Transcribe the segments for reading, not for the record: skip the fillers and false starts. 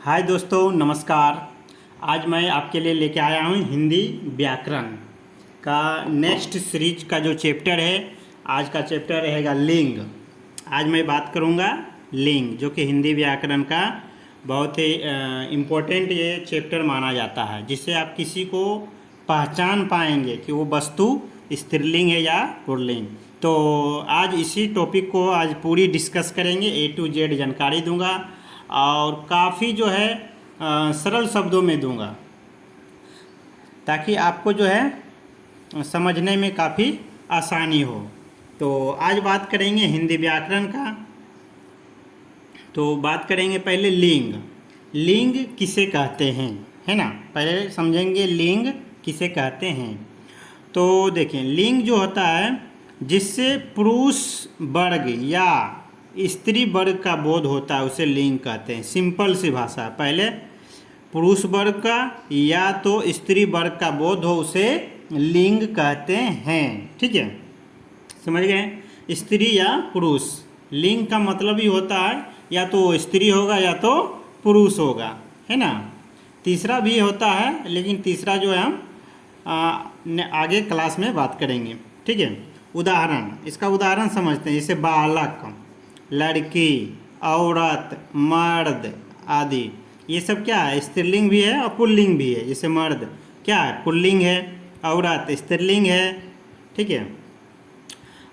हाय दोस्तों, नमस्कार। आज मैं आपके लिए लेके आया हूँ हिंदी व्याकरण का नेक्स्ट सीरीज का जो चैप्टर है। आज का चैप्टर रहेगा लिंग। आज मैं बात करूँगा लिंग, जो कि हिंदी व्याकरण का बहुत ही इम्पोर्टेंट ये चैप्टर माना जाता है, जिससे आप किसी को पहचान पाएंगे कि वो वस्तु स्त्रीलिंग है या पुल्लिंग। तो आज इसी टॉपिक को आज पूरी डिस्कस करेंगे, A to Z जानकारी दूंगा और काफ़ी जो है सरल शब्दों में दूंगा, ताकि आपको जो है समझने में काफ़ी आसानी हो। तो आज बात करेंगे हिंदी व्याकरण का। तो बात करेंगे पहले लिंग। लिंग किसे कहते हैं, है ना। पहले समझेंगे लिंग किसे कहते हैं। तो देखें, लिंग जो होता है जिससे पुरुष वर्ग या स्त्री वर्ग का बोध होता है, उसे लिंग कहते हैं। सिंपल सी भाषा, पहले पुरुष वर्ग का या तो स्त्री वर्ग का बोध हो, उसे लिंग कहते हैं। ठीक है, समझ गए। स्त्री या पुरुष, लिंग का मतलब ही होता है या तो स्त्री होगा या तो पुरुष होगा, है ना। तीसरा भी होता है, लेकिन तीसरा जो है हम आगे क्लास में बात करेंगे। ठीक है, उदाहरण, इसका उदाहरण समझते हैं। जैसे बालक, लड़की, औरत, मर्द आदि, ये सब क्या है, स्त्रीलिंग भी है और पुल्लिंग भी है। जैसे मर्द क्या है, पुल्लिंग है, औरत स्त्रीलिंग है। ठीक है।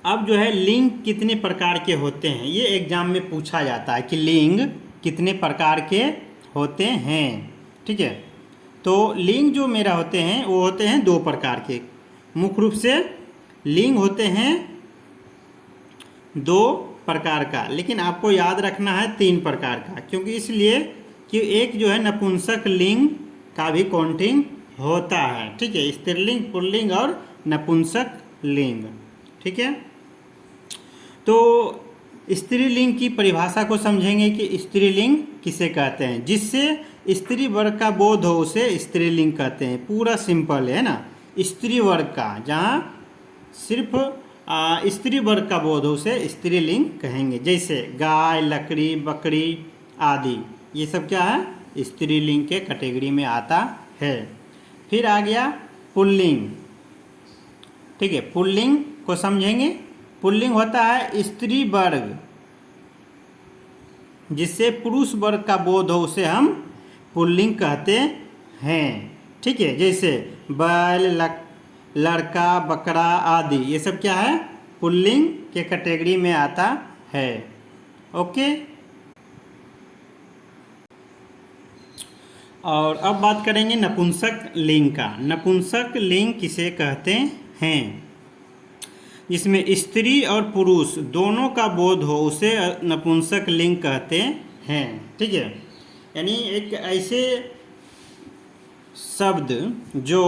अब जो है लिंग कितने प्रकार के होते हैं, ये एग्जाम में पूछा जाता है कि लिंग कितने प्रकार के होते हैं। ठीक है, तो लिंग जो मेरा होते हैं वो होते हैं दो प्रकार के। मुख्य रूप से लिंग होते हैं दो प्रकार का, लेकिन आपको याद रखना है तीन प्रकार का, क्योंकि इसलिए कि एक जो है नपुंसक लिंग का भी काउंटिंग होता है। ठीक है, स्त्रीलिंग, पुल्लिंग और नपुंसक लिंग। ठीक है, तो स्त्रीलिंग की परिभाषा को समझेंगे कि स्त्रीलिंग किसे कहते हैं। जिससे स्त्री वर्ग का बोध हो उसे स्त्रीलिंग कहते हैं। पूरा सिंपल है ना। स्त्री वर्ग का, जहाँ सिर्फ स्त्री वर्ग का बोध हो उसे स्त्रीलिंग कहेंगे। जैसे गाय, लकड़ी, बकरी आदि, ये सब क्या है, स्त्रीलिंग के कैटेगरी में आता है। फिर आ गया पुल्लिंग। ठीक है, पुल्लिंग को समझेंगे। पुल्लिंग होता है स्त्री वर्ग जिससे पुरुष वर्ग का बोध हो उसे हम पुल्लिंग कहते हैं। ठीक है, जैसे बैल, लड़का, बकरा आदि, ये सब क्या है, पुल्लिंग के कैटेगरी में आता है। ओके, और अब बात करेंगे नपुंसक लिंग का। नपुंसक लिंग किसे कहते हैं, जिसमें स्त्री और पुरुष दोनों का बोध हो उसे नपुंसक लिंग कहते हैं। ठीक है, यानी एक ऐसे शब्द जो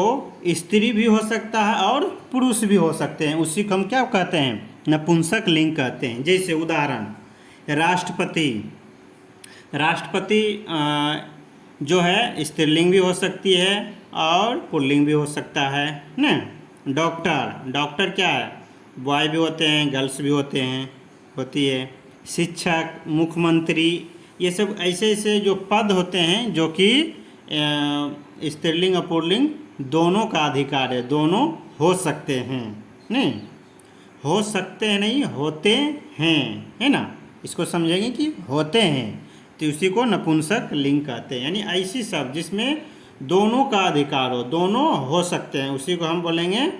स्त्री भी हो सकता है और पुरुष भी हो सकते हैं, उसी को हम क्या कहते हैं, नपुंसक लिंग कहते हैं। जैसे उदाहरण, राष्ट्रपति। राष्ट्रपति जो है स्त्रीलिंग भी हो सकती है और पुल्लिंग भी हो सकता है ना। डॉक्टर, डॉक्टर क्या है, बॉय भी होते हैं, गर्ल्स भी होते हैं, होती है। शिक्षक, मुख्यमंत्री, ये सब ऐसे ऐसे जो पद होते हैं जो कि स्त्रीलिंग और पुल्लिंग दोनों का अधिकार है, दोनों हो सकते हैं। नहीं हो सकते हैं, नहीं होते हैं, है ना। इसको समझेंगे कि होते हैं, तो उसी को नपुंसक लिंग कहते हैं। यानी ऐसी शब्द जिसमें दोनों का अधिकार हो, दोनों हो सकते हैं, उसी को हम बोलेंगे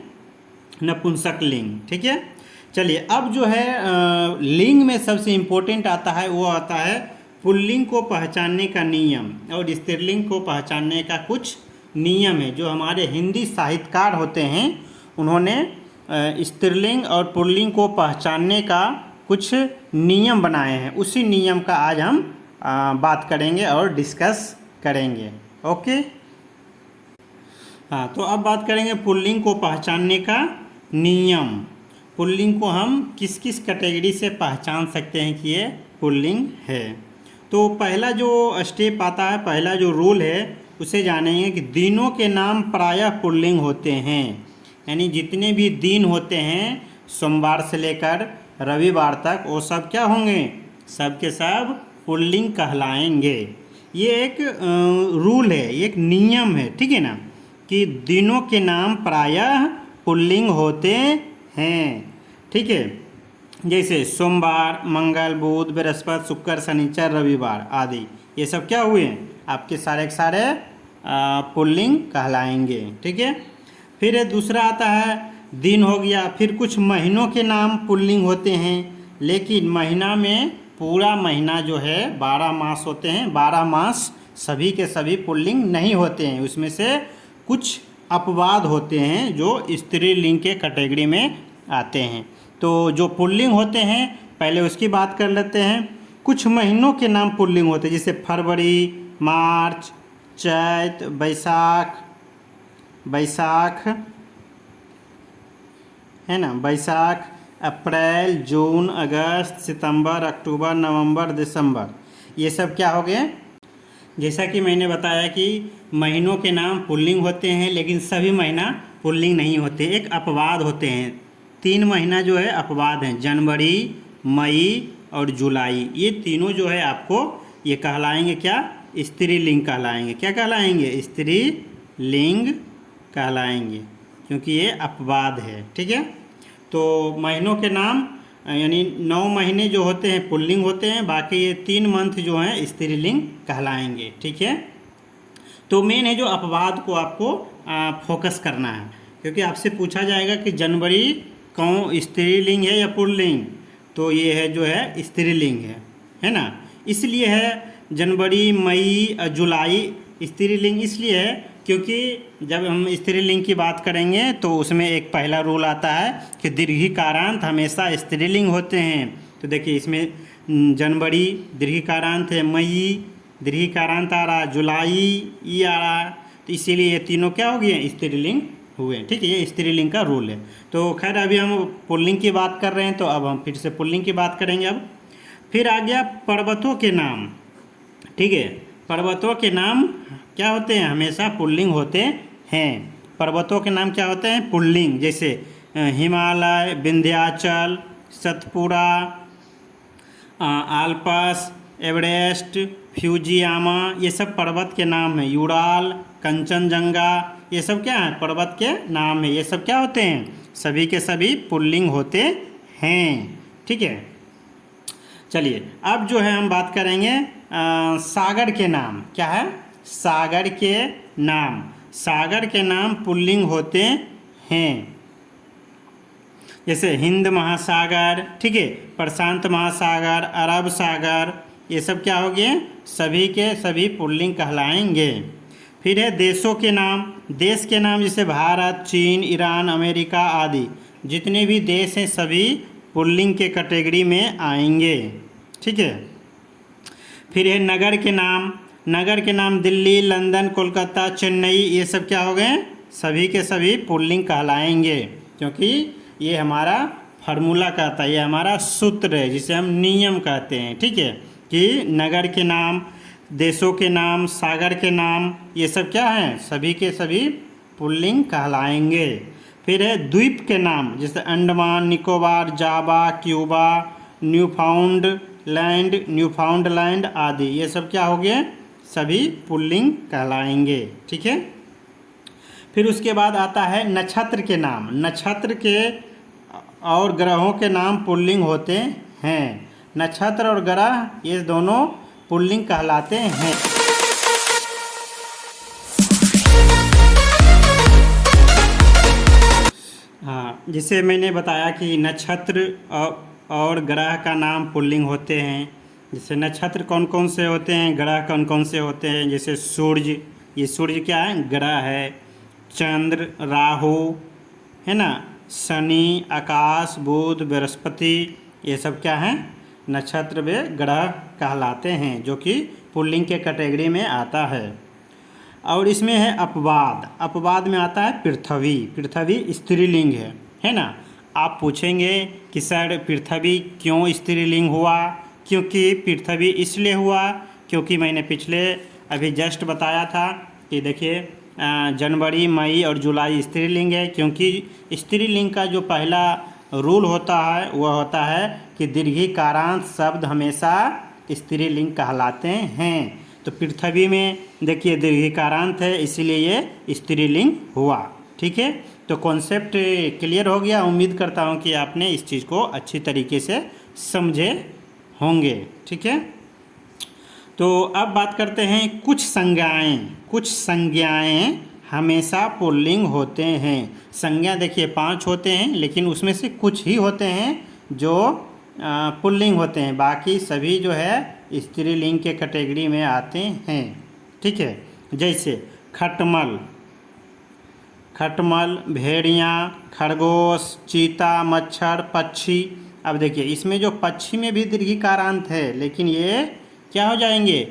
नपुंसक लिंग। ठीक है, चलिए अब जो है लिंग में सबसे इम्पोर्टेंट आता है, वो आता है पुल्लिंग को पहचानने का नियम और स्त्रीलिंग को पहचानने का कुछ नियम है, जो हमारे हिंदी साहित्यकार होते हैं उन्होंने स्त्रीलिंग और पुल्लिंग को पहचानने का कुछ नियम बनाए हैं। उसी नियम का आज हम बात करेंगे और डिस्कस करेंगे। ओके, हाँ, तो अब बात करेंगे पुल्लिंग को पहचानने का नियम। पुल्लिंग को हम किस किस कैटेगरी से पहचान सकते हैं कि ये पुल्लिंग है। तो पहला जो स्टेप आता है, पहला जो रूल है, उसे जानेंगे कि दिनों के नाम प्रायः पुल्लिंग होते हैं। यानी जितने भी दिन होते हैं सोमवार से लेकर रविवार तक, वो सब क्या होंगे, सब के सब पुल्लिंग कहलाएंगे। ये एक रूल है, एक नियम है, ठीक है ना, कि दिनों के नाम प्रायः पुल्लिंग होते हैं, ठीक है। जैसे सोमवार, मंगल, बुध, बृहस्पति, शुक्र, शनिचर, रविवार आदि, ये सब क्या हुए आपके सारे के सारे पुल्लिंग कहलाएंगे, ठीक है। फिर दूसरा आता है दिन हो गया। फिर कुछ महीनों के नाम पुल्लिंग होते हैं, लेकिन महीना में पूरा महीना जो है 12 मास होते हैं, 12 मास सभी के सभी पुल्लिंग नहीं होते हैं, उसमें से कुछ अपवाद होते हैं जो स्त्रीलिंग के कैटेगरी में आते हैं। तो जो पुल्लिंग होते हैं पहले उसकी बात कर लेते हैं। कुछ महीनों के नाम पुल्लिंग होते हैं, जैसे फरवरी, मार्च, चैत, बैसाख है ना, बैसाख, अप्रैल, जून, अगस्त, सितंबर, अक्टूबर, नवंबर, दिसंबर, ये सब क्या हो गए। जैसा कि मैंने बताया कि महीनों के नाम पुल्लिंग होते हैं, लेकिन सभी महीना पुल्लिंग नहीं होते, एक अपवाद होते हैं। 3 महीना जो है अपवाद हैं, जनवरी, मई और जुलाई, ये तीनों जो है आपको ये कहलाएंगे क्या, स्त्रीलिंग कहलाएंगे। क्या कहलाएंगे, स्त्रीलिंग कहलाएंगे, क्योंकि ये अपवाद है, ठीक है। तो महीनों के नाम यानी 9 महीने जो होते हैं पुल्लिंग होते हैं, बाकी ये 3 मंथ जो हैं स्त्रीलिंग कहलाएंगे, ठीक है। तो मेन है जो अपवाद को आपको फोकस करना है, क्योंकि आपसे पूछा जाएगा कि जनवरी कौन स्त्रीलिंग है या पुल्लिंग, तो ये है जो है स्त्रीलिंग है ना। इसलिए है जनवरी, मई, जुलाई स्त्रीलिंग इसलिए है क्योंकि जब हम स्त्रीलिंग की बात करेंगे तो उसमें एक पहला रूल आता है कि दीर्घिकारांत हमेशा स्त्रीलिंग होते हैं। तो देखिए इसमें जनवरी दीर्घिकारांत है, मई दीर्घिकारांत आ रहा, जुलाई ई आ रहा, तो इसीलिए ये तीनों क्या हो गए, स्त्रीलिंग हुए, ठीक है। ये स्त्रीलिंग का रूल है। तो खैर अभी हम पुल्लिंग की बात कर रहे हैं, तो अब हम फिर से पुल्लिंग की बात करेंगे। अब फिर आ गया पर्वतों के नाम, ठीक है। पर्वतों के नाम क्या होते हैं, हमेशा पुल्लिंग होते हैं। पर्वतों के नाम क्या होते हैं, पुल्लिंग, जैसे Himalaya, Vindhyachal, Satpura, Alps, Everest, Fujiyama, ये सब पर्वत के नाम हैं। यूराल, कंचनजंगा, ये सब क्या है, पर्वत के नाम है। ये सब क्या होते हैं, सभी के सभी पुल्लिंग होते हैं, ठीक है। चलिए अब जो है हम बात करेंगे सागर के नाम। क्या है, सागर के नाम। सागर के नाम पुल्लिंग होते हैं, जैसे हिंद महासागर, ठीक है, प्रशांत महासागर, अरब सागर, ये सब क्या हो गए, सभी के सभी पुल्लिंग कहलाएंगे। फिर है देशों के नाम। देश के नाम जैसे भारत, चीन, ईरान, अमेरिका आदि, जितने भी देश हैं सभी पुल्लिंग के कैटेगरी में आएंगे, ठीक है। फिर है नगर के नाम। नगर के नाम दिल्ली, लंदन, कोलकाता, चेन्नई, ये सब क्या हो गए, सभी के सभी पुल्लिंग कहलाएंगे, क्योंकि ये हमारा फार्मूला कहता है, ये हमारा सूत्र है जिसे हम नियम कहते हैं, ठीक है, कि नगर के नाम, देशों के नाम, सागर के नाम, ये सब क्या हैं, सभी के सभी पुल्लिंग कहलाएंगे। फिर है द्वीप के नाम, जैसे अंडमान, निकोबार, जावा, क्यूबा, न्यूफाउंडलैंड आदि, ये सब क्या हो गए, सभी पुल्लिंग कहलाएंगे, ठीक है। फिर उसके बाद आता है नक्षत्र के नाम। नक्षत्र के और ग्रहों के नाम पुल्लिंग होते हैं। नक्षत्र और ग्रह ये दोनों पुल्लिंग कहलाते हैं। हाँ, जिसे मैंने बताया कि नक्षत्र और ग्रह का नाम पुल्लिंग होते हैं। जैसे नक्षत्र कौन कौन से होते हैं, ग्रह कौन कौन से होते हैं, जैसे सूर्य, ये सूर्य क्या है, ग्रह है। चंद्र, राहु है ना, शनि, आकाश, बुध, बृहस्पति, ये सब क्या हैं, नक्षत्र व ग्रह कहलाते हैं, जो कि पुल्लिंग के कैटेगरी में आता है। और इसमें है अपवाद। अपवाद में आता है पृथ्वी। पृथ्वी स्त्रीलिंग है ना। आप पूछेंगे कि सर पृथ्वी क्यों स्त्रीलिंग हुआ, क्योंकि पृथ्वी इसलिए हुआ क्योंकि मैंने पिछले अभी जस्ट बताया था कि देखिए जनवरी, मई और जुलाई स्त्रीलिंग है, क्योंकि स्त्रीलिंग का जो पहला रूल होता है वह होता है कि दीर्घिकारांत शब्द हमेशा स्त्रीलिंग कहलाते हैं। तो पृथ्वी में देखिए दीर्घिकारांत है, इसीलिए ये स्त्रीलिंग हुआ। ठीक है, तो कॉन्सेप्ट क्लियर हो गया। उम्मीद करता हूँ कि आपने इस चीज़ को अच्छी तरीके से समझे होंगे। ठीक है, तो अब बात करते हैं कुछ संज्ञाएं हमेशा पुल्लिंग होते हैं। संज्ञा देखिए 5 होते हैं, लेकिन उसमें से कुछ ही होते हैं जो पुल्लिंग होते हैं, बाकी सभी जो है स्त्रीलिंग के कैटेगरी में आते हैं। ठीक है, जैसे खटमल, भेड़िया, खरगोश, चीता, मच्छर, पक्षी। अब देखिए इसमें जो पक्षी में भी दीर्घिकारांत है, लेकिन ये क्या हो जाएंगे,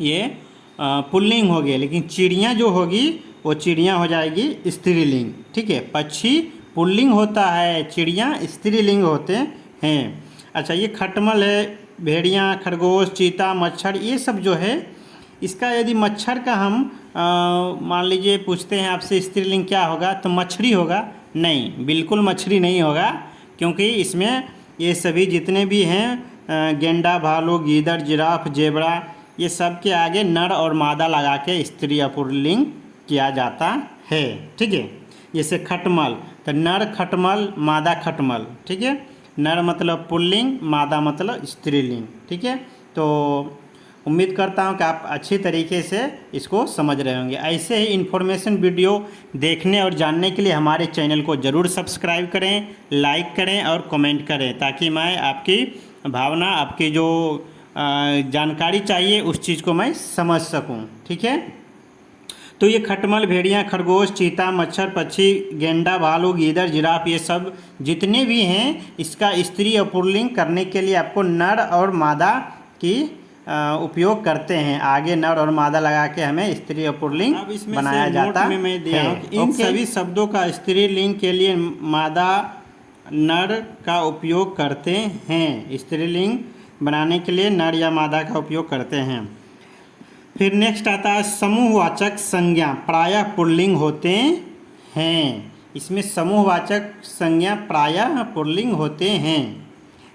ये पुल्लिंग हो गए, लेकिन चिड़िया जो होगी वो चिड़िया हो जाएगी स्त्रीलिंग। ठीक है, पक्षी पुल्लिंग होता है, चिड़िया स्त्रीलिंग होते हैं। अच्छा, ये खटमल है, भेड़िया, खरगोश, चीता, मच्छर, ये सब जो है, इसका यदि मच्छर का हम मान लीजिए पूछते हैं आपसे स्त्रीलिंग क्या होगा, तो मछली होगा? नहीं, बिल्कुल मछली नहीं होगा, क्योंकि इसमें ये सभी जितने भी हैं गेंडा, भालू, गीदड़, जिराफ, जेबरा, ये सब के आगे नर और मादा लगा के स्त्री या पुल्लिंग किया जाता है। ठीक है, जैसे खटमल, तो नर खटमल, मादा खटमल। ठीक है, नर मतलब पुल्लिंग, मादा मतलब स्त्रीलिंग। ठीक है, तो उम्मीद करता हूँ कि आप अच्छी तरीके से इसको समझ रहे होंगे। ऐसे ही इन्फॉर्मेशन वीडियो देखने और जानने के लिए हमारे चैनल को ज़रूर सब्सक्राइब करें, लाइक करें और कमेंट करें, ताकि मैं आपकी भावना, आपकी जो जानकारी चाहिए उस चीज़ को मैं समझ सकूं। ठीक है, तो ये खटमल, भेड़िया, खरगोश, चीता, मच्छर, पक्षी, गेंडा, भालू, गीदड़, जिराफ, ये सब जितने भी हैं, इसका स्त्री और पुल्लिंग करने के लिए आपको नर और मादा की उपयोग करते हैं। आगे नर और मादा लगा के हमें स्त्री और पुल्लिंग बनाया जाता है। मैं दिया इन सभी शब्दों का स्त्रीलिंग के लिए मादा नर का उपयोग करते हैं। स्त्रीलिंग बनाने के लिए नर या मादा का उपयोग करते हैं। फिर नेक्स्ट आता है समूहवाचक संज्ञा प्रायः पुल्लिंग होते हैं। इसमें समूहवाचक संज्ञा प्रायः पुल्लिंग होते हैं,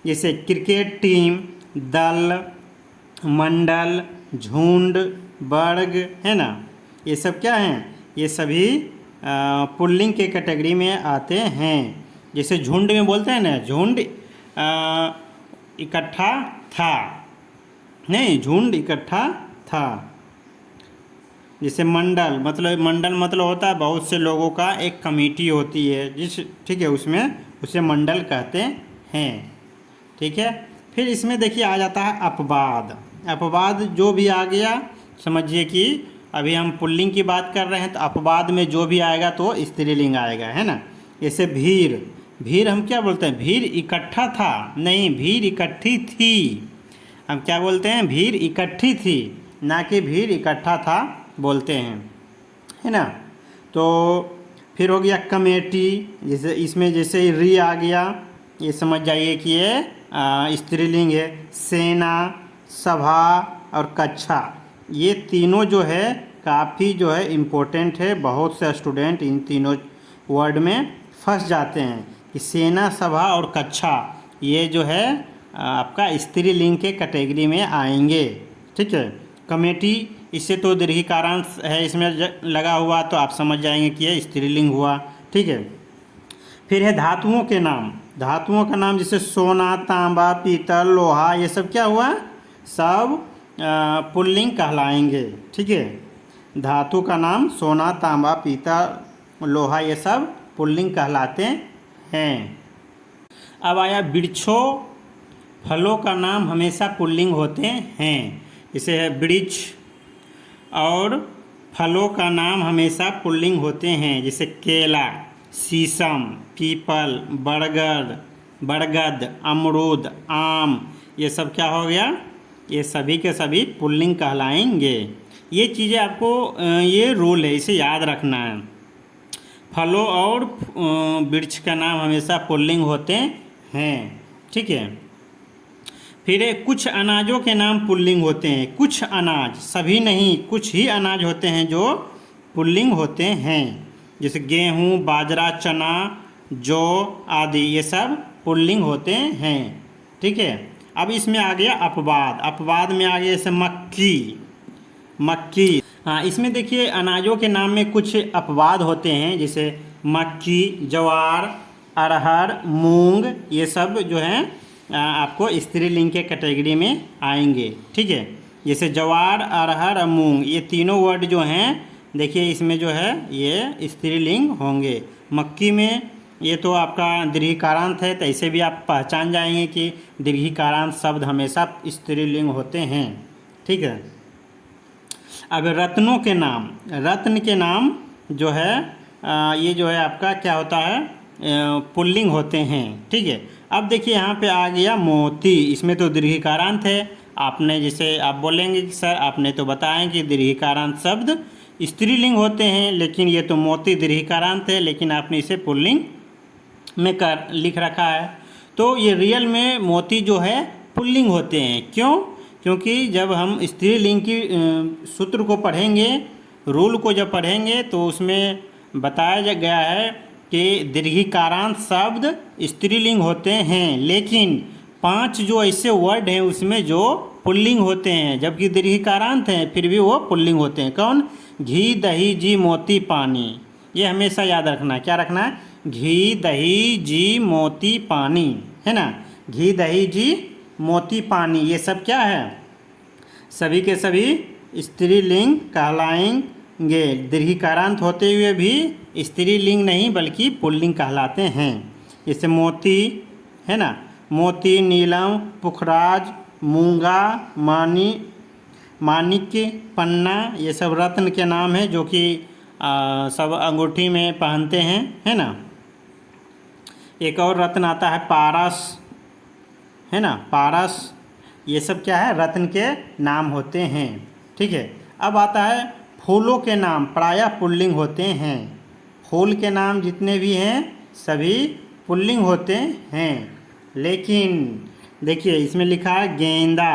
जैसे क्रिकेट टीम, दल, मंडल, झुंड, वर्ग, है ना, ये सब क्या हैं, ये सभी पुल्लिंग के कैटेगरी में आते हैं। जैसे झुंड में बोलते हैं ना, झुंड इकट्ठा था, नहीं, झुंड इकट्ठा था। जैसे मंडल मतलब होता है बहुत से लोगों का एक कमेटी होती है, ठीक है, उसमें उसे मंडल कहते हैं। ठीक है, फिर इसमें देखिए आ जाता है अपवाद। अपवाद जो भी आ गया, समझिए कि अभी हम पुल्लिंग की बात कर रहे हैं, तो अपवाद में जो भी आएगा तो स्त्रीलिंग आएगा, है ना। जैसे भीड़ हम क्या बोलते हैं, भीड़ इकट्ठा था, नहीं, भीड़ इकट्ठी थी। हम क्या बोलते हैं, भीड़ इकट्ठी थी, ना कि भीड़ इकट्ठा था बोलते हैं, है ना। तो फिर हो गया कमेटी, जैसे इसमें जैसे री आ गया, ये समझ जाइए कि ये स्त्रीलिंग है। सेना, सभा और कक्षा, ये तीनों जो है काफ़ी जो है इम्पोर्टेंट है। बहुत से स्टूडेंट इन तीनों वर्ड में फंस जाते हैं कि सेना, सभा और कक्षा, ये जो है आपका स्त्रीलिंग के कैटेगरी में आएंगे। ठीक है, कमेटी, इससे तो दीर्घिकारांत है इसमें लगा हुआ, तो आप समझ जाएंगे कि ये स्त्रीलिंग हुआ। ठीक है, फिर है धातुओं के नाम। धातुओं का नाम जैसे सोना, तांबा, पीतल, लोहा, ये सब क्या हुआ, सब पुल्लिंग कहलाएंगे। ठीक है, धातु का नाम सोना, तांबा, पीतल, लोहा, ये सब पुल्लिंग कहलाते हैं। अब आया वृक्षों, फलों का नाम हमेशा पुल्लिंग होते हैं। जैसे है वृक्ष, और फलों का नाम हमेशा पुल्लिंग होते हैं, जैसे केला, शीशम, पीपल, बरगद, अमरूद, आम, ये सब क्या हो गया, ये सभी के सभी पुल्लिंग कहलाएंगे। ये चीज़ें आपको ये रूल है, इसे याद रखना है। फलों और वृक्ष का नाम हमेशा पुल्लिंग होते हैं। ठीक है, फिर कुछ अनाजों के नाम पुल्लिंग होते हैं। कुछ अनाज, सभी नहीं, कुछ ही अनाज होते हैं जो पुल्लिंग होते हैं, जैसे गेहूँ, बाजरा, चना, जौ आदि, ये सब पुल्लिंग होते हैं। ठीक है, अब इसमें आ गया अपवाद। अपवाद में आ गया जैसे मक्की, मक्की। हाँ, इसमें देखिए अनाजों के नाम में कुछ अपवाद होते हैं, जैसे मक्की, ज्वार, अरहर, मूंग, ये सब जो हैं आपको स्त्रीलिंग के कैटेगरी में आएंगे। ठीक है, जैसे ज्वार, अरहर और मूंग, ये तीनों वर्ड जो हैं देखिए इसमें जो है ये स्त्रीलिंग होंगे। मक्की में ये तो आपका दीर्घिकारांत है, तो ऐसे भी आप पहचान जाएंगे कि दीर्घिकारांत शब्द हमेशा स्त्रीलिंग होते हैं। ठीक है, अब रत्नों के नाम, रत्न के नाम जो है ये जो है आपका क्या होता है, पुल्लिंग होते हैं। ठीक है, अब देखिए यहाँ पे आ गया मोती, इसमें तो दीर्घिकारांत है। आपने जैसे आप बोलेंगे कि सर आपने तो बताया कि दीर्घिकारांत शब्द स्त्रीलिंग होते हैं, लेकिन ये तो मोती दीर्घिकारांत है, लेकिन आपने इसे पुल्लिंग में कर लिख रखा है। तो ये रियल में मोती जो है पुल्लिंग होते हैं। क्यों? क्योंकि जब हम स्त्रीलिंग की सूत्र को पढ़ेंगे, रूल को जब पढ़ेंगे, तो उसमें बताया गया है कि दीर्घिकारांत शब्द स्त्रीलिंग होते हैं, लेकिन 5 जो ऐसे वर्ड हैं उसमें जो पुल्लिंग होते हैं, जबकि दीर्घिकारांत हैं फिर भी वो पुल्लिंग होते हैं। कौन? घी, दही, जी, मोती, पानी। ये हमेशा याद रखना है। क्या रखना है? घी, दही, जी, मोती, पानी, है ना। घी, दही, जी, मोती, पानी, ये सब क्या है? सभी के सभी स्त्रीलिंग कहलाएंगे। दीर्घिकारांत होते हुए भी स्त्रीलिंग नहीं बल्कि पुल्लिंग कहलाते हैं। जैसे मोती है ना, मोती, नीलम, पुखराज, मूंगा, माणिक्य, पन्ना, ये सब रत्न के नाम हैं जो कि सब अंगूठी में पहनते हैं, है ना। एक और रत्न आता है पारस, है ना, पारस। ये सब क्या है? रत्न के नाम होते हैं। ठीक है, अब आता है फूलों के नाम, प्रायः पुल्लिंग होते हैं। फूल के नाम जितने भी हैं सभी पुल्लिंग होते हैं, लेकिन देखिए इसमें लिखा है गेंदा,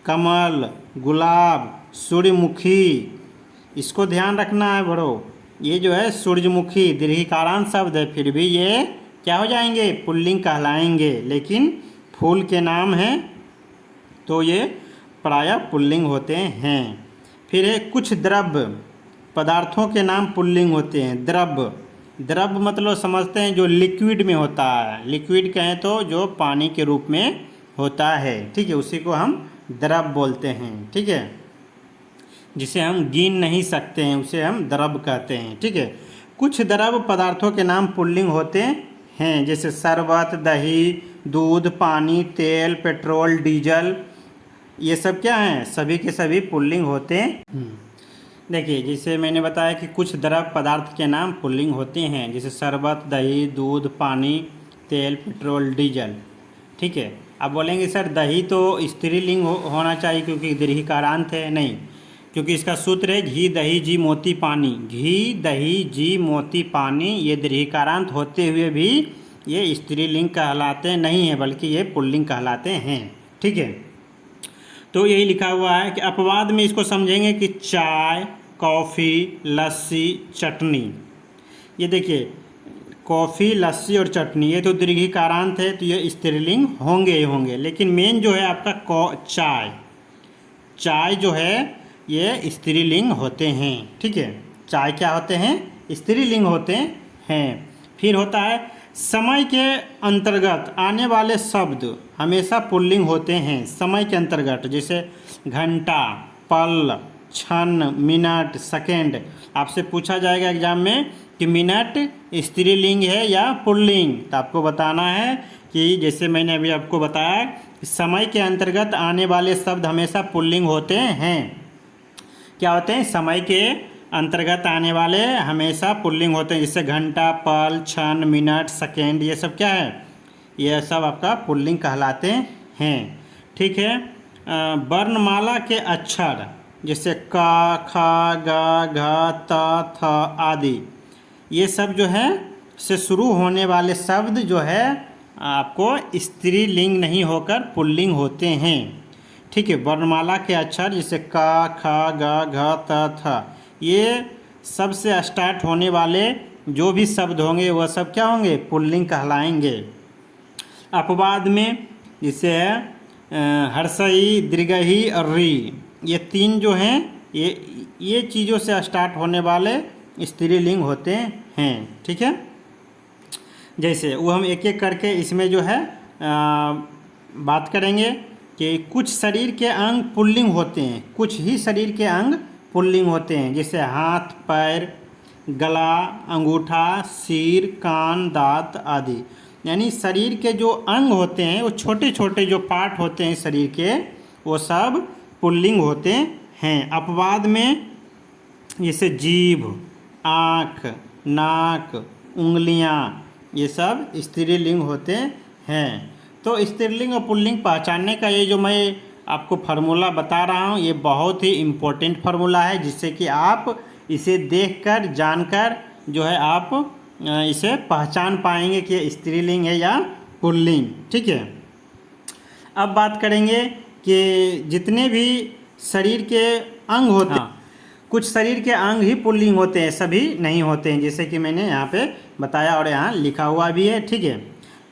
कमल, गुलाब, सूर्यमुखी। इसको ध्यान रखना है बड़ो। ये जो है सूर्यमुखी दीर्घिकारांत शब्द है, फिर भी ये क्या हो जाएंगे? पुल्लिंग कहलाएंगे, लेकिन फूल के नाम हैं तो ये प्रायः पुल्लिंग होते हैं। फिर है कुछ द्रव्य पदार्थों के नाम पुल्लिंग होते हैं। द्रव्य, द्रव्य मतलब समझते हैं जो लिक्विड में होता है। लिक्विड कहें तो जो पानी के रूप में होता है। ठीक है, उसी को हम द्रव्य बोलते हैं। ठीक है, जिसे हम गिन नहीं सकते हैं उसे हम द्रव्य कहते हैं। ठीक है, कुछ द्रव्य पदार्थों के नाम पुल्लिंग होते हैं, जैसे शरबत, दही, दूध, पानी, तेल, पेट्रोल, डीजल, ये सब क्या हैं? सभी के सभी पुल्लिंग होते हैं। देखिए जैसे मैंने बताया कि कुछ द्रव्य पदार्थ के नाम पुल्लिंग होते हैं, जैसे शरबत, दही, दूध, पानी, तेल, पेट्रोल, डीजल। ठीक है, अब बोलेंगे सर दही तो स्त्रीलिंग होना चाहिए क्योंकि दीर्घिकारांत है। नहीं, क्योंकि इसका सूत्र है घी, दही, जी, मोती, पानी। घी, दही, जी, मोती, पानी, ये दीर्घिकारांत होते हुए भी ये स्त्रीलिंग कहलाते नहीं हैं बल्कि ये पुल्लिंग कहलाते हैं। ठीक है, तो यही लिखा हुआ है कि अपवाद में इसको समझेंगे कि चाय, कॉफ़ी, लस्सी, चटनी। ये देखिए कॉफ़ी, लस्सी और चटनी ये तो दीर्घिकारांत है, तो ये स्त्रीलिंग होंगे ही होंगे, लेकिन मेन जो है आपका चाय, चाय जो है ये स्त्रीलिंग होते हैं। ठीक है, चाय क्या होते हैं? स्त्रीलिंग होते हैं। फिर होता है समय के अंतर्गत आने वाले शब्द हमेशा पुल्लिंग होते हैं। समय के अंतर्गत जैसे घंटा, पल, क्षण, मिनट, सेकेंड। आपसे पूछा जाएगा एग्जाम में कि मिनट स्त्रीलिंग है या पुल्लिंग, तो आपको बताना है कि जैसे मैंने अभी आपको बताया समय के अंतर्गत आने वाले शब्द हमेशा पुल्लिंग होते हैं। क्या होते हैं? समय के अंतर्गत आने वाले हमेशा पुल्लिंग होते हैं, जैसे घंटा, पल, क्षण, मिनट, सेकेंड, ये सब क्या है? ये सब आपका पुल्लिंग कहलाते हैं। ठीक है, वर्णमाला के अक्षर जैसे क, ख, ग, घ, त, थ आदि, ये सब जो है से शुरू होने वाले शब्द जो है आपको स्त्रीलिंग नहीं होकर पुल्लिंग होते हैं। ठीक है, वर्णमाला के अक्षर जैसे क, ख, ग, घ, त, थ, ये सब से स्टार्ट होने वाले जो भी शब्द होंगे वह सब क्या होंगे? पुल्लिंग कहलाएंगे। अपवाद में जैसे हर्षई, दीर्घई और री, ये तीन जो हैं ये चीज़ों से स्टार्ट होने वाले स्त्रीलिंग होते हैं। ठीक है, जैसे वो हम एक एक करके इसमें जो है बात करेंगे कि कुछ शरीर के अंग पुल्लिंग होते हैं, कुछ ही शरीर के अंग पुल्लिंग होते हैं, जैसे हाथ, पैर, गला, अंगूठा, सिर, कान, दांत आदि। यानी शरीर के जो अंग होते हैं, वो छोटे छोटे जो पार्ट होते हैं शरीर के, वो सब पुल्लिंग होते हैं। अपवाद में जैसे जीभ, आँख, नाक, उंगलियाँ, ये सब स्त्रीलिंग होते हैं। तो स्त्रीलिंग और पुल्लिंग पहचानने का ये जो मैं आपको फार्मूला बता रहा हूँ, ये बहुत ही इम्पोर्टेंट फार्मूला है, जिससे कि आप इसे देखकर जानकर जो है आप इसे पहचान पाएंगे कि ये स्त्रीलिंग है या पुल्लिंग। ठीक है, अब बात करेंगे कि जितने भी शरीर के अंग होते हैं, कुछ शरीर के अंग ही पुल्लिंग होते हैं, सभी नहीं होते हैं, जैसे कि मैंने यहाँ पे बताया और यहाँ लिखा हुआ भी है। ठीक है,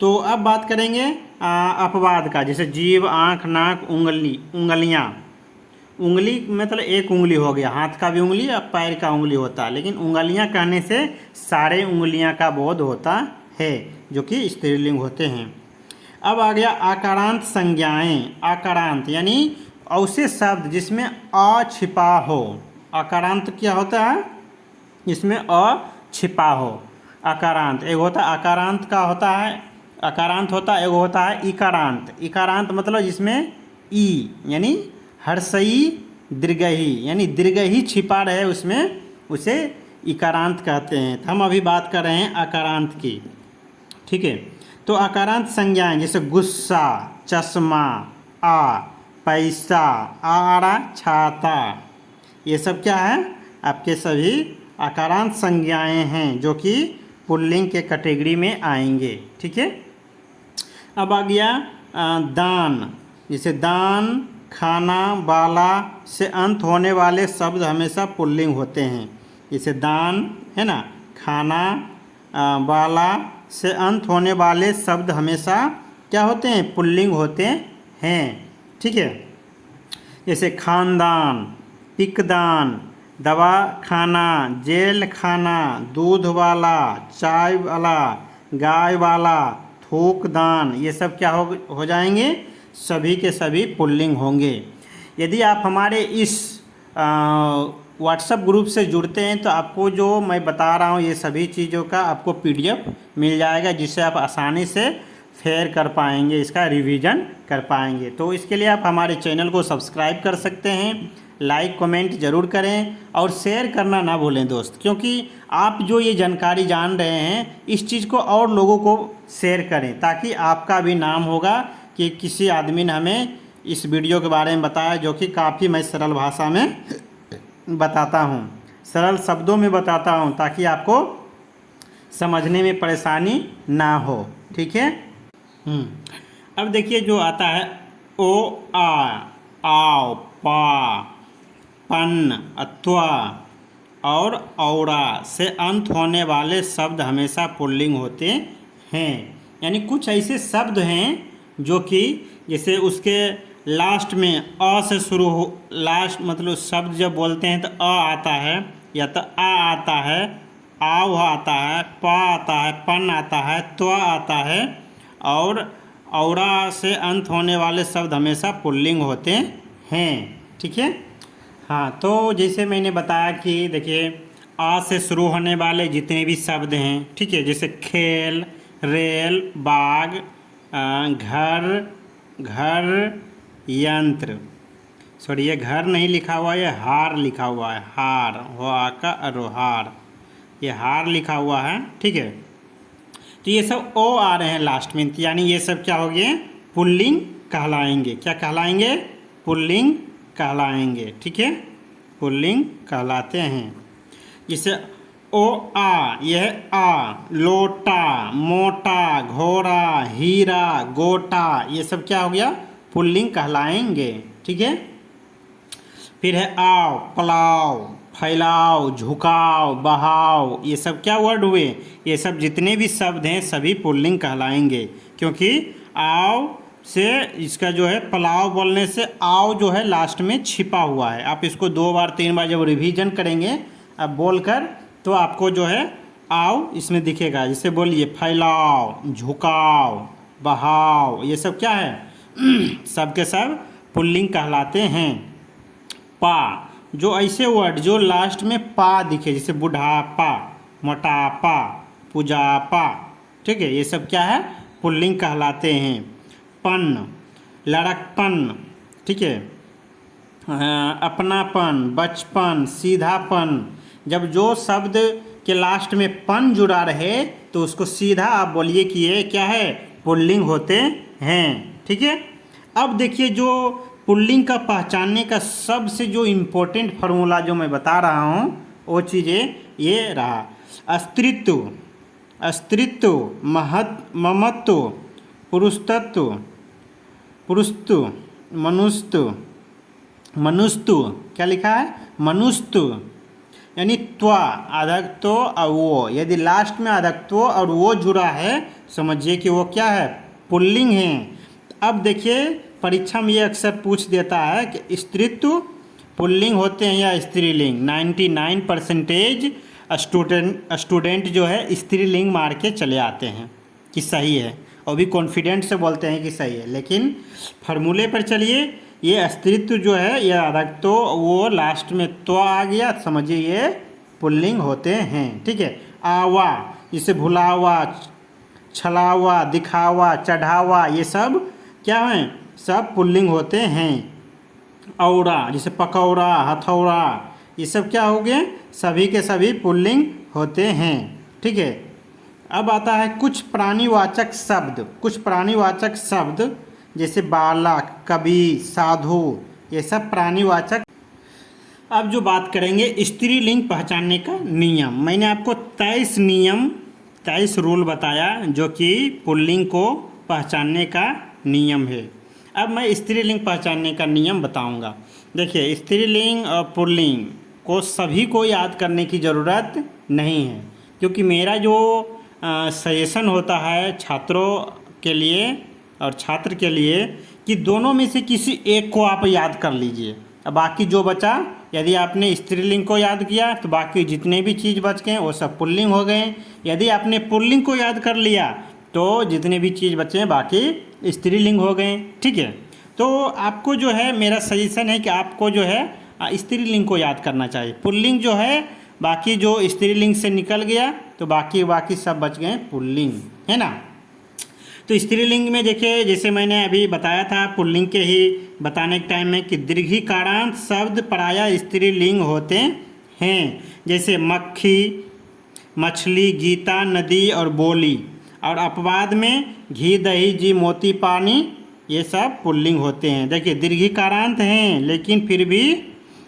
तो अब बात करेंगे अपवाद का, जैसे जीभ, आँख, नाक, उंगलियाँ। उंगली मतलब एक उंगली हो गया, हाथ का भी उंगली और पैर का उंगली होता है, लेकिन उंगलियाँ कहने से सारे उंगलियाँ का बोध होता है, जो कि स्त्रीलिंग होते हैं। अब आ गया आकारांत संज्ञाएँ। आकारांत यानी ऐसे शब्द जिसमें अ छिपा हो। आकारांत क्या होता है? इसमें अ छिपा हो, आकारांत। एक होता है आकारांत का होता है, आकारांत होता है, एक होता है इकारांत। इकारांत मतलब जिसमें ई यानी हर्षई दीर्घई यानी दीर्घई छिपा रहे उसमें, उसे इकारांत कहते हैं। तो हम अभी बात कर रहे हैं आकारांत की। ठीक है, तो आकारांत संज्ञाएं जैसे गुस्सा, चश्मा, आ, पैसा, आड़ा, छाता, ये सब क्या है? आपके सभी आकारांत संज्ञाएं हैं, जो कि पुल्लिंग के कैटेगरी में आएंगे। ठीक है, अब आ गया दान। जैसे दान, खाना, बाला से अंत होने वाले शब्द हमेशा पुल्लिंग होते हैं। जैसे दान है ना, खाना, बाला से अंत होने वाले शब्द हमेशा क्या होते हैं? पुल्लिंग होते हैं। ठीक है, जैसे खानदान, पिकदान, दवा खाना, जेल खाना, दूध वाला, चाय वाला, गाय वाला, थूकदान, ये सब क्या हो जाएंगे? सभी के सभी पुल्लिंग होंगे। यदि आप हमारे इस व्हाट्सएप ग्रुप से जुड़ते हैं तो आपको जो मैं बता रहा हूँ ये सभी चीज़ों का आपको PDF मिल जाएगा, जिससे आप आसानी से फेयर कर पाएंगे, इसका रिवीजन कर पाएंगे। तो इसके लिए आप हमारे चैनल को सब्सक्राइब कर सकते हैं, लाइक कमेंट ज़रूर करें और शेयर करना ना भूलें दोस्त, क्योंकि आप जो ये जानकारी जान रहे हैं इस चीज़ को और लोगों को शेयर करें, ताकि आपका भी नाम होगा कि किसी आदमी ने हमें इस वीडियो के बारे में बताया, जो कि काफ़ी मैं सरल भाषा में बताता हूँ, सरल शब्दों में बताता हूँ, ताकि आपको समझने में परेशानी ना हो। ठीक है, अब देखिए जो आता है ओ, आ, आओ, पा, पन, अत्वा और औरा से अंत होने वाले शब्द हमेशा पुल्लिंग होते हैं। यानी कुछ ऐसे शब्द हैं जो कि जैसे उसके लास्ट में अ से शुरू हो, लास्ट मतलब शब्द जब बोलते हैं तो अ आता है, या तो आ आता है, आव आता है, पा आता है, पन आता है, त्वा आता है, और औरा से अंत होने वाले शब्द हमेशा पुल्लिंग होते हैं। ठीक है, हाँ, तो जैसे मैंने बताया कि देखिए आ से शुरू होने वाले जितने भी शब्द हैं, ठीक है, जैसे खेल, रेल, बाग, घर, यंत्र, सॉरी ये घर नहीं लिखा हुआ है, ये हार लिखा हुआ है, हार, हुआ का अरोहार, ये हार लिखा हुआ है। ठीक है, तो ये सब ओ आ रहे हैं लास्ट में, यानी ये सब क्या हो गए? पुल्लिंग कहलाएंगे। क्या कहलाएंगे? पुल्लिंग कहलाएंगे। ठीक है, पुल्लिंग कहलाते हैं। जैसे ओ आ, यह आ, लोटा, मोटा, घोड़ा, हीरा, गोटा, ये सब क्या हो गया? पुल्लिंग कहलाएंगे। ठीक है, फिर है आओ, पलाओ, फैलाओ, झुकाओ, बहाओ, ये सब क्या वर्ड हुए? ये सब जितने भी शब्द हैं सभी पुल्लिंग कहलाएंगे, क्योंकि आओ से इसका जो है पलाव बोलने से आव जो है लास्ट में छिपा हुआ है। आप इसको 2 बार 3 बार जब रिवीजन करेंगे अब बोलकर तो आपको जो है आव इसमें दिखेगा। जैसे बोलिए फैलाव, झुकाव, बहाव, ये सब क्या है सब के सब पुल्लिंग कहलाते हैं। पा, जो ऐसे वर्ड जो लास्ट में पा दिखे, जैसे बुढ़ापा, मोटापा, पुजापा, ठीक है, ये सब क्या है पुल्लिंग कहलाते हैं। पन, लड़कपन, ठीक है, अपनापन, बचपन, सीधापन, जब जो शब्द के लास्ट में पन जुड़ा रहे तो उसको सीधा आप बोलिए कि ये क्या है पुल्लिंग होते हैं। ठीक है, अब देखिए जो पुल्लिंग का पहचानने का सबसे जो इम्पोर्टेंट फार्मूला जो मैं बता रहा हूँ वो चीज़ें ये रहा। अस्तित्व, अस्तित्व, ममत्व, पुरुषत्व, पुरुषत्व, मनुष्यत्व, मनुष्यत्व, क्या लिखा है मनुष्यत्व, यानी त्वा, अधक्त्व और वो, यदि लास्ट में अधक्त्व और वो जुड़ा है समझिए कि वो क्या है पुल्लिंग है। अब देखिए परीक्षा में ये अक्सर पूछ देता है कि स्त्रीत्व पुल्लिंग होते हैं या स्त्रीलिंग। 99% स्टूडेंट जो है स्त्रीलिंग मार के चले आते हैं कि सही है और भी कॉन्फिडेंट से बोलते हैं कि सही है, लेकिन फार्मूले पर चलिए ये अस्तित्व जो है ये अधक्त्व वो लास्ट में तो आ गया समझिए ये पुल्लिंग होते हैं। ठीक है, आवा, इसे भुलावा, छलावा, दिखावा, चढ़ावा, ये सब क्या हैं सब पुल्लिंग होते हैं। औरा, जैसे पकौड़ा, हथौड़ा, ये सब क्या हो गए सभी के सभी पुल्लिंग होते हैं। ठीक है, अब आता है कुछ प्राणीवाचक शब्द। कुछ प्राणीवाचक शब्द जैसे बालक, कवि, साधु, ये सब प्राणीवाचक। अब जो बात करेंगे स्त्रीलिंग पहचानने का नियम, मैंने आपको 23 नियम 23 रूल बताया जो कि पुल्लिंग को पहचानने का नियम है। अब मैं स्त्रीलिंग पहचानने का नियम बताऊंगा। देखिए स्त्रीलिंग और पुल्लिंग को सभी को याद करने की ज़रूरत नहीं है, क्योंकि मेरा जो सजेशन होता है छात्रों के लिए और छात्र के लिए कि दोनों में से किसी एक को आप याद कर लीजिए। अब बाकी जो बचा, यदि आपने स्त्रीलिंग को याद किया तो बाकी जितने भी चीज़ बच गए वो सब पुल्लिंग हो गए। यदि आपने पुल्लिंग को याद कर लिया तो जितने भी चीज़ बचे हैं बाकी स्त्रीलिंग हो गए। ठीक है, तो आपको जो है मेरा सजेशन है कि आपको जो है स्त्रीलिंग को याद करना चाहिए। पुल्लिंग जो है बाकी जो स्त्रीलिंग से निकल गया तो बाकी सब बच गए पुल्लिंग, है ना। तो स्त्रीलिंग में देखिए जैसे मैंने अभी बताया था पुल्लिंग के ही बताने के टाइम में कि दीर्घिकारांत शब्द प्रायः स्त्रीलिंग होते हैं, जैसे मक्खी, मछली, गीता, नदी और बोली। और अपवाद में घी, दही, जी, मोती, पानी, ये सब पुल्लिंग होते हैं। देखिए दीर्घिकारांत हैं लेकिन फिर भी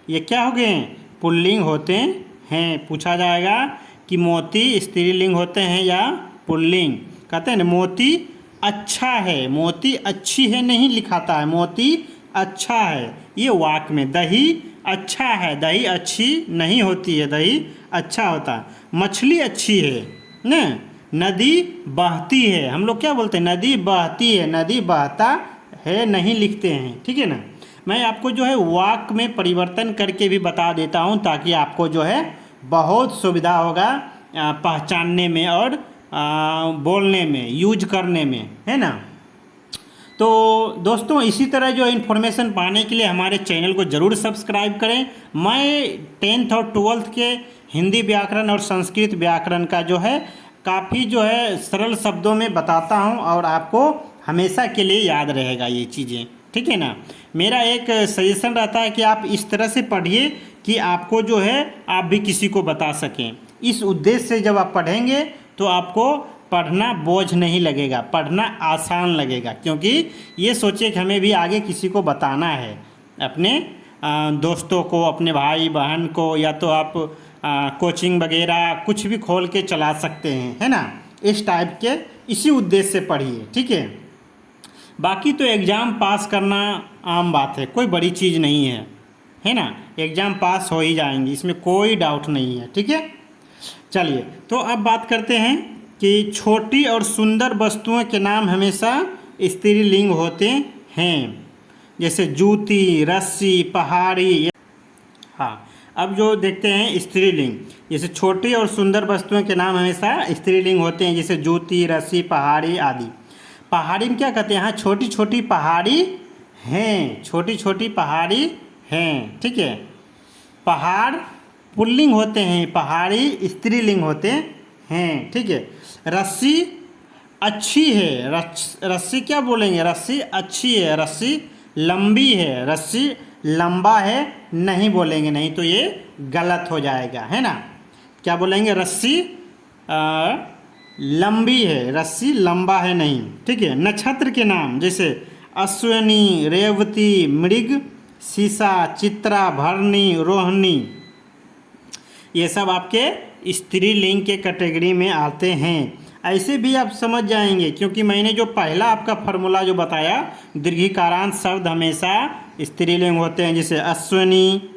ये क्या हो गए पुल्लिंग होते हैं। पूछा जाएगा कि मोती स्त्रीलिंग होते हैं या पुल्लिंग। कहते हैं ना मोती अच्छा है, मोती अच्छी है नहीं लिखाता है, मोती अच्छा है ये वाक में। दही अच्छा है, दही अच्छी नहीं होती है, दही अच्छा होता है। मछली अच्छी है ना, नदी बहती है, हम लोग क्या बोलते हैं नदी बहती है, नदी बहता है नहीं लिखते हैं। ठीक है ना, मैं आपको जो है वाक में परिवर्तन करके भी बता देता हूँ ताकि आपको जो है बहुत सुविधा होगा पहचानने में और बोलने में, यूज करने में, है ना। तो दोस्तों इसी तरह जो इन्फॉर्मेशन पाने के लिए हमारे चैनल को ज़रूर सब्सक्राइब करें। मैं 10th और 12th के हिंदी व्याकरण और संस्कृत व्याकरण का जो है काफ़ी जो है सरल शब्दों में बताता हूं और आपको हमेशा के लिए याद रहेगा ये चीज़ें। ठीक है ना, मेरा एक सजेशन रहता है कि आप इस तरह से पढ़िए कि आपको जो है आप भी किसी को बता सकें। इस उद्देश्य से जब आप पढ़ेंगे तो आपको पढ़ना बोझ नहीं लगेगा, पढ़ना आसान लगेगा, क्योंकि ये सोचिए कि हमें भी आगे किसी को बताना है, अपने दोस्तों को, अपने भाई बहन को, या तो आप कोचिंग वगैरह कुछ भी खोल के चला सकते हैं, है ना। इस टाइप के इसी उद्देश्य से पढ़िए। ठीक है, बाकी तो एग्ज़ाम पास करना आम बात है, कोई बड़ी चीज़ नहीं है, है ना। एग्ज़ाम पास हो ही जाएंगे, इसमें कोई डाउट नहीं है। ठीक है, चलिए तो अब बात करते हैं कि छोटी और सुंदर वस्तुओं के नाम हमेशा स्त्रीलिंग होते हैं, जैसे जूती, रस्सी, पहाड़ी। हाँ, अब जो देखते हैं स्त्रीलिंग, जैसे छोटी और सुंदर वस्तुओं के नाम हमेशा स्त्रीलिंग होते हैं, जैसे जूती, रस्सी, पहाड़ी आदि। पहाड़ी में क्या कहते हैं? हाँ, छोटी छोटी पहाड़ी हैं, छोटी छोटी पहाड़ी हैं, ठीक है। पहाड़ पुल्लिंग होते हैं, पहाड़ी स्त्रीलिंग होते हैं, ठीक है। रस्सी अच्छी है, रस्सी क्या बोलेंगे? रस्सी अच्छी है, रस्सी लंबी है, रस्सी लंबा है नहीं बोलेंगे, नहीं तो ये गलत हो जाएगा, है ना। क्या बोलेंगे? रस्सी लंबी है, रस्सी लंबा है नहीं, ठीक है। नक्षत्र के नाम, जैसे अश्विनी, रेवती, मृग, सीसा, चित्रा, भरणी, रोहिणी, ये सब आपके स्त्रीलिंग के कैटेगरी में आते हैं। ऐसे भी आप समझ जाएंगे, क्योंकि मैंने जो पहला आपका फार्मूला जो बताया, दीर्घिकारांत शब्द हमेशा स्त्रीलिंग होते हैं, जैसे अश्विनी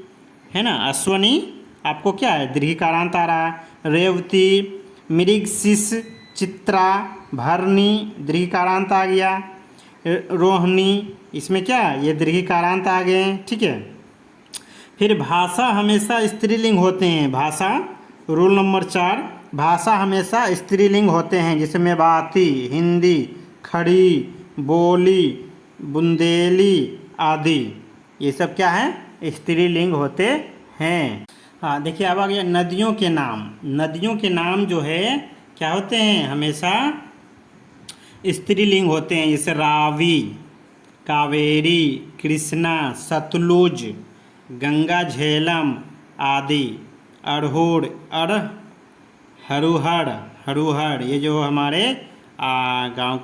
है ना, अश्विनी आपको क्या है? दीर्घिकारांत आ रहा है। रेवती, मृग, शिश, चित्रा, भरणी दीर्घिकारांत आ गया। रोहिणी, इसमें क्या है? ये दीर्घिकारांत आ गए, ठीक है। फिर भाषा हमेशा स्त्रीलिंग होते हैं, भाषा रूल नंबर 4, भाषा हमेशा स्त्रीलिंग होते हैं, जैसे मेवाती, हिंदी, खड़ी, बोली, बुंदेली आदि, ये सब क्या है? स्त्रीलिंग होते हैं। हाँ, देखिए अब आ गया नदियों के नाम। नदियों के नाम जो है क्या होते हैं? हमेशा स्त्रीलिंग होते हैं, जैसे रावी, कावेरी, कृष्णा, सतलुज, गंगा, झेलम आदि। अड़हुड़, हरुहर, हरुहर, ये जो हमारे गांव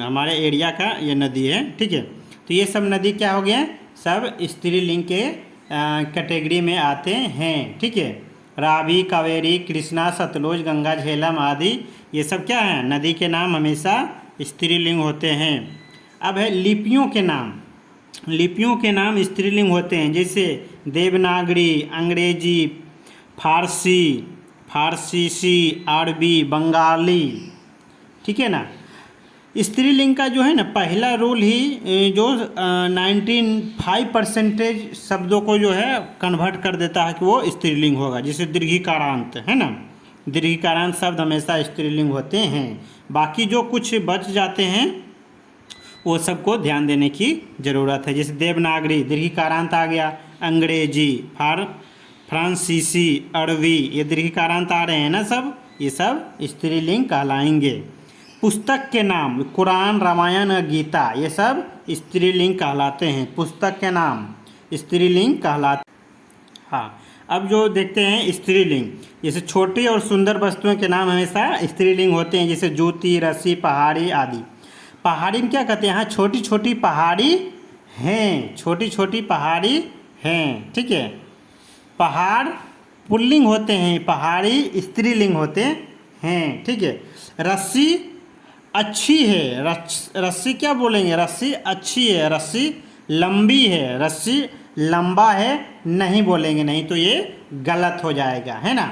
हमारे एरिया का ये नदी है, ठीक है। तो ये सब नदी क्या हो गया? सब स्त्रीलिंग के कैटेगरी में आते हैं, ठीक है। रावी, कावेरी, कृष्णा, सतलुज, गंगा, झेलम आदि, ये सब क्या है? नदी के नाम हमेशा स्त्रीलिंग होते हैं। अब है लिपियों के नाम। लिपियों के नाम स्त्रीलिंग होते हैं, जैसे देवनागरी, अंग्रेजी, फारसी, फारसीसी, अरबी, बंगाली, ठीक है ना। स्त्रीलिंग का जो है ना पहला रूल ही जो 95% शब्दों को जो है कन्वर्ट कर देता है कि वो स्त्रीलिंग होगा, जैसे दीर्घिकारांत है ना, दीर्घिकारांत शब्द हमेशा स्त्रीलिंग होते हैं। बाकी जो कुछ बच जाते हैं वो सबको ध्यान देने की ज़रूरत है, जैसे देवनागरी दीर्घिकारांत आ गया, अंग्रेजी, फ्रांसीसी, अरबी, ये दीर्घिकारांत आ रहे हैं ना सब, ये सब स्त्रीलिंग कहलाएंगे। पुस्तक के नाम, कुरान, रामायण और गीता, ये सब स्त्रीलिंग कहलाते हैं। पुस्तक के नाम स्त्रीलिंग कहलाते। हाँ, अब जो देखते हैं स्त्रीलिंग, जैसे छोटी और सुंदर वस्तुओं के नाम हमेशा स्त्रीलिंग होते हैं, जैसे जूती, रस्सी, पहाड़ी आदि। पहाड़ी में क्या कहते हैं? हाँ, छोटी छोटी पहाड़ी हैं, छोटी छोटी पहाड़ी हैं, ठीक है। पहाड़ पुल्लिंग होते हैं, पहाड़ी स्त्रीलिंग होते हैं, ठीक है। रस्सी अच्छी है, रस्सी क्या बोलेंगे? रस्सी अच्छी है, रस्सी लंबी है, रस्सी लंबा है नहीं बोलेंगे, नहीं तो ये गलत हो जाएगा, है ना।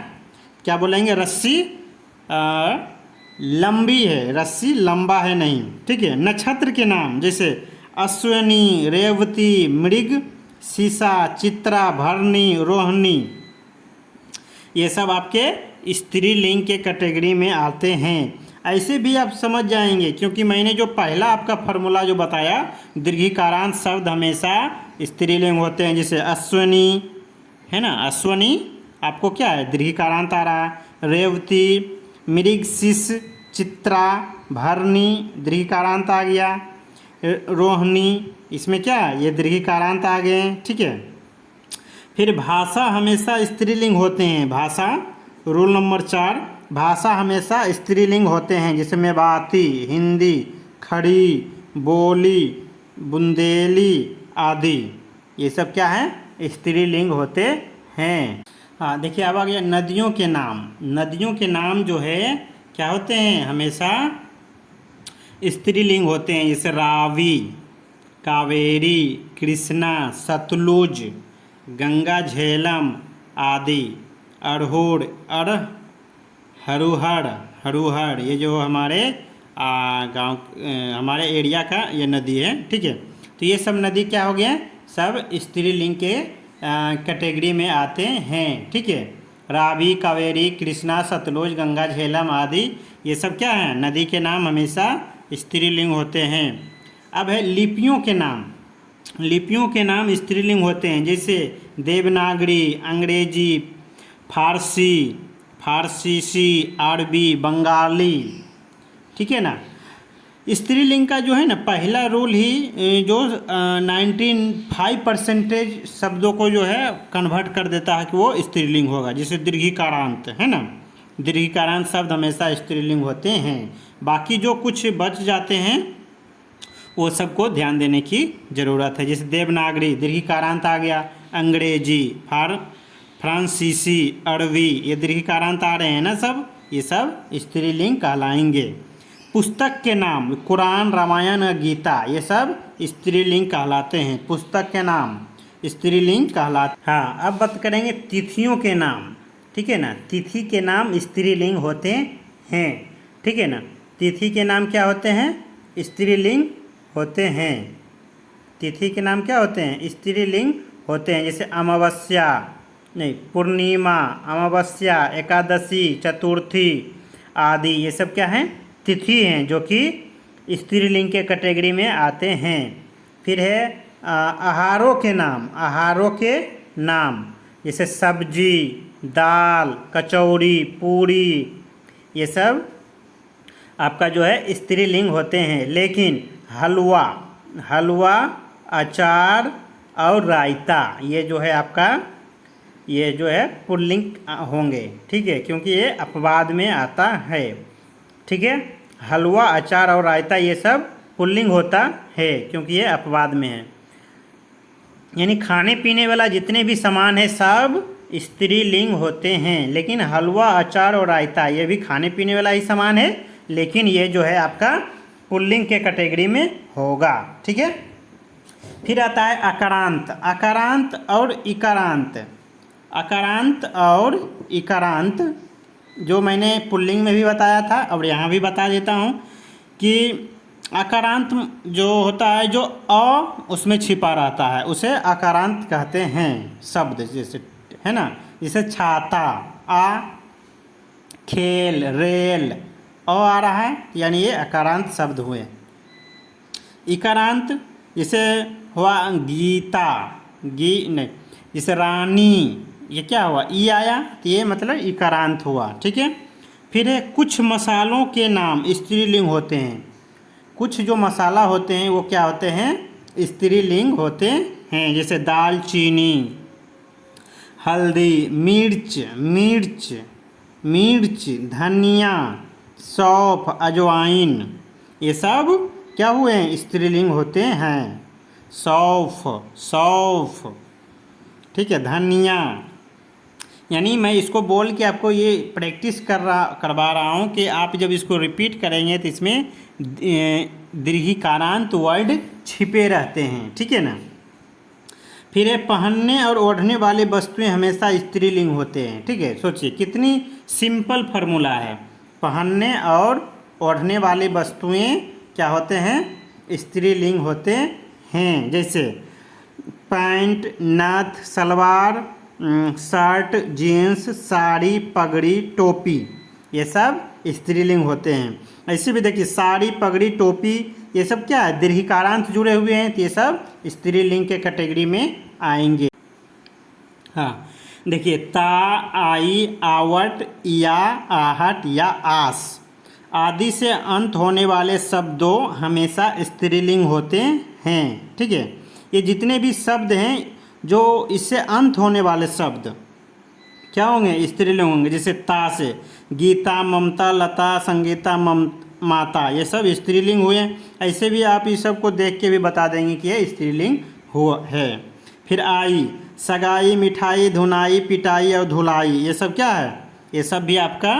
क्या बोलेंगे? रस्सी लंबी है, रस्सी लंबा है नहीं, ठीक है। नक्षत्र के नाम, जैसे अश्विनी, रेवती, मृग, सीसा, चित्रा, भरणी, रोहिणी, ये सब आपके स्त्रीलिंग के कैटेगरी में आते हैं। ऐसे भी आप समझ जाएंगे, क्योंकि मैंने जो पहला आपका फार्मूला जो बताया, दीर्घिकारांत शब्द हमेशा स्त्रीलिंग होते हैं, जैसे अश्विनी है ना, अश्विनी आपको क्या है? दीर्घिकारांत आ रहा है। रेवती, मृग, शिश, चित्रा, भरणी दीर्घिकारांत आ गया। रोहिणी, इसमें क्या है? ये दीर्घिकारांत आ गए, ठीक है। फिर भाषा हमेशा स्त्रीलिंग होते हैं, भाषा रूल नंबर 4, भाषा हमेशा स्त्रीलिंग होते हैं, जैसे मेवाती, हिंदी, खड़ी, बोली, बुंदेली आदि, ये सब क्या है? स्त्रीलिंग होते हैं। हाँ, देखिए अब आ गया नदियों के नाम। नदियों के नाम जो है क्या होते हैं? हमेशा स्त्रीलिंग होते हैं, जैसे रावी, कावेरी, कृष्णा, सतलुज, गंगा, झेलम आदि। अड़हुड़, हरुहर, हरुहर, ये जो हमारे गांव हमारे एरिया का ये नदी है, ठीक है। तो ये सब नदी क्या हो गया, सब स्त्रीलिंग के कैटेगरी में आते हैं, ठीक है। रावी, कावेरी, कृष्णा, सतलुज, गंगा, झेलम आदि ये सब क्या हैं, नदी के नाम हमेशा स्त्रीलिंग होते हैं। अब है लिपियों के नाम। लिपियों के नाम स्त्रीलिंग होते हैं, जैसे देवनागरी, अंग्रेजी, फारसीसी, अरबी, बंगाली, ठीक है ना। स्त्रीलिंग का जो है ना पहला रूल ही जो 95% शब्दों को जो है कन्वर्ट कर देता है कि वो स्त्रीलिंग होगा। जैसे दीर्घिकारांत है ना, दीर्घिकारांत शब्द हमेशा स्त्रीलिंग होते हैं। बाकी जो कुछ बच जाते हैं वो सबको ध्यान देने की ज़रूरत है। जैसे देवनागरी दीर्घिकारांत आ गया, अंग्रेजी, फ्रांसीसी, अरबी ये दीर्घिकारांत आ रहे हैं ना, सब ये सब स्त्रीलिंग कहलाएंगे। पुस्तक के नाम कुरान, रामायण और गीता ये सब स्त्रीलिंग कहलाते हैं। पुस्तक के नाम स्त्रीलिंग कहलाते। हाँ, अब बात करेंगे तिथियों के नाम, ठीक है ना। तिथि के नाम स्त्रीलिंग होते हैं, ठीक है ना। तिथि के नाम क्या होते हैं, स्त्रीलिंग होते हैं। तिथि के नाम क्या होते हैं, स्त्रीलिंग होते हैं। जैसे अमावस्या, नहीं पूर्णिमा, अमावस्या, एकादशी, चतुर्थी आदि ये सब क्या हैं, तिथि हैं जो कि स्त्रीलिंग के कैटेगरी में आते हैं। फिर है आहारों के नाम। आहारों के नाम जैसे सब्जी, दाल, कचौड़ी, पूरी ये सब आपका जो है स्त्रीलिंग होते हैं। लेकिन हलवा, अचार और रायता ये जो है आपका ये जो है पुल्लिंग होंगे, ठीक है, क्योंकि ये अपवाद में आता है, ठीक है। हलवा, अचार और रायता ये सब पुल्लिंग होता है क्योंकि ये अपवाद में है। यानी खाने पीने वाला जितने भी सामान है सब स्त्रीलिंग होते हैं। लेकिन हलवा, अचार और रायता ये भी खाने पीने वाला ही सामान है, लेकिन ये जो है आपका पुल्लिंग के कैटेगरी में होगा, ठीक है। फिर आता है अकारांत। अकारांत और इकारांत। अकारांत और इकारांत जो मैंने पुल्लिंग में भी बताया था और यहाँ भी बता देता हूँ कि अकारांत जो होता है जो अ उसमें छिपा रहता है उसे अकारांत कहते हैं। शब्द जैसे है ना, जैसे छाता, आ, खेल, रेल, आ रहा है यानी ये अकारांत शब्द हुए। इकारांत जैसे हुआ गीता, नहीं जैसे रानी, ये क्या हुआ, ई आया तो ये मतलब इकारांत हुआ, ठीक है। फिर है कुछ मसालों के नाम स्त्रीलिंग होते हैं। कुछ जो मसाला होते हैं वो क्या होते हैं, स्त्रीलिंग होते हैं। जैसे दालचीनी, हल्दी, मिर्च, धनिया, सौंफ, अजवाइन ये सब क्या हुए हैं, स्त्रीलिंग होते हैं। सौंफ, ठीक है, धनिया। यानी मैं इसको बोल के आपको ये प्रैक्टिस करवा रहा हूँ कि आप जब इसको रिपीट करेंगे तो इसमें दीर्घिकारांत वर्ड छिपे रहते हैं, ठीक है ना। फिर है पहनने और ओढ़ने वाले वस्तुएं हमेशा स्त्रीलिंग होते हैं, ठीक है। सोचिए कितनी सिंपल फार्मूला है। पहनने और ओढ़ने वाली वस्तुएं क्या होते हैं, स्त्रीलिंग होते हैं। जैसे पैंट, नथ, सलवार, शर्ट, जीन्स, साड़ी, पगड़ी, टोपी ये सब स्त्रीलिंग होते हैं। ऐसे भी देखिए साड़ी, पगड़ी, टोपी ये सब क्या है, दीर्घिकारांत जुड़े हुए हैं तो ये सब स्त्रीलिंग के कैटेगरी में आएंगे। हाँ देखिए ता, आई, आवट, या, आहट या आस आदि से अंत होने वाले शब्दों हमेशा स्त्रीलिंग होते हैं, ठीक है। ये जितने भी शब्द हैं जो इससे अंत होने वाले शब्द क्या होंगे, स्त्रीलिंग होंगे। जैसे ता से गीता, ममता, लता, संगीता, माता ये सब स्त्रीलिंग हुए। ऐसे भी आप इस सब को देख के भी बता देंगे कि ये स्त्रीलिंग है। फिर आई, सगाई, मिठाई, धुनाई, पिटाई और धुलाई ये सब क्या है, ये सब भी आपका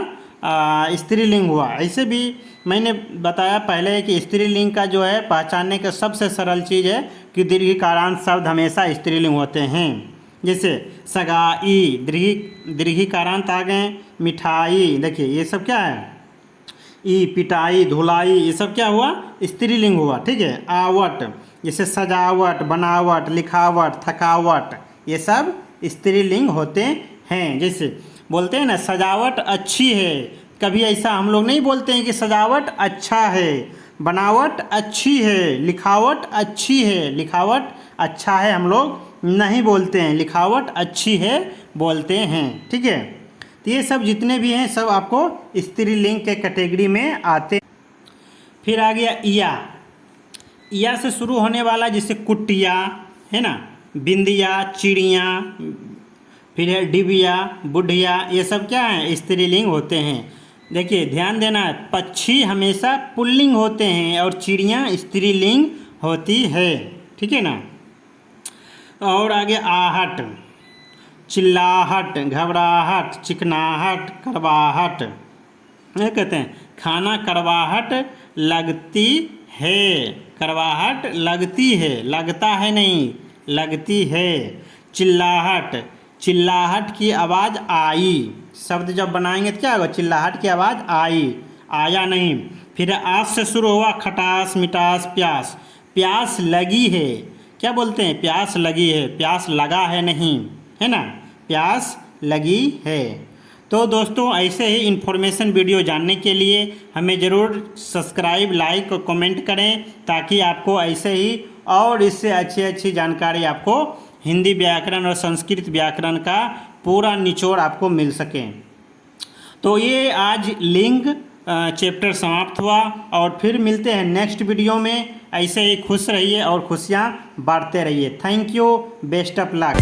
स्त्रीलिंग हुआ। ऐसे भी मैंने बताया पहले कि स्त्रीलिंग का जो है पहचानने का सबसे सरल चीज़ है कि दीर्घिकारांत शब्द हमेशा स्त्रीलिंग होते हैं। जैसे सगाई दीर्घिकारांत आ गए, मिठाई देखिए ये सब क्या है ई पिटाई धुलाई, ये सब क्या हुआ, स्त्रीलिंग हुआ। ठीक है। आवट जैसे सजावट, बनावट, लिखावट, थकावट, ये सब स्त्रीलिंग होते हैं। जैसे बोलते हैं ना सजावट अच्छी है, कभी ऐसा हम लोग नहीं बोलते हैं कि सजावट अच्छा है। बनावट अच्छी है, लिखावट अच्छी है, लिखावट अच्छा है हम लोग नहीं बोलते हैं, लिखावट अच्छी है बोलते हैं। ठीक है। तो ये सब जितने भी हैं सब आपको स्त्रीलिंग के कैटेगरी में आते। फिर आ गया इया से शुरू होने वाला, जैसे कुटिया है ना, बिंदिया, चिड़िया, फिर है डिबिया, बुढ़िया, ये सब क्या हैं, स्त्रीलिंग होते हैं। देखिए ध्यान देना है, पक्षी हमेशा पुल्लिंग होते हैं और चिड़िया स्त्रीलिंग होती है। ठीक है ना। और आगे आहट, चिल्लाहट, घबराहट, चिकनाहट, कड़वाहट, ये कहते हैं खाना कड़वाहट लगती है, कड़वाहट लगती है, लगता है नहीं, लगती है। चिल्लाहट, चिल्लाहट की आवाज़ आई, शब्द जब बनाएंगे तो क्या होगा, चिल्लाहट की आवाज़ आई, आया नहीं। फिर आस से शुरू हुआ, खटास, मिठास, प्यास, प्यास लगी है, क्या बोलते हैं, प्यास लगी है, प्यास लगा है नहीं, है ना, प्यास लगी है। तो दोस्तों ऐसे ही इन्फॉर्मेशन वीडियो जानने के लिए हमें ज़रूर सब्सक्राइब, लाइक और कमेंट करें, ताकि आपको ऐसे ही और इससे अच्छी अच्छी जानकारी आपको हिंदी व्याकरण और संस्कृत व्याकरण का पूरा निचोड़ आपको मिल सके। तो ये आज लिंग चैप्टर समाप्त हुआ और फिर मिलते हैं नेक्स्ट वीडियो में। ऐसे ही खुश रहिए और खुशियाँ बांटते रहिए। Thank you, best of luck.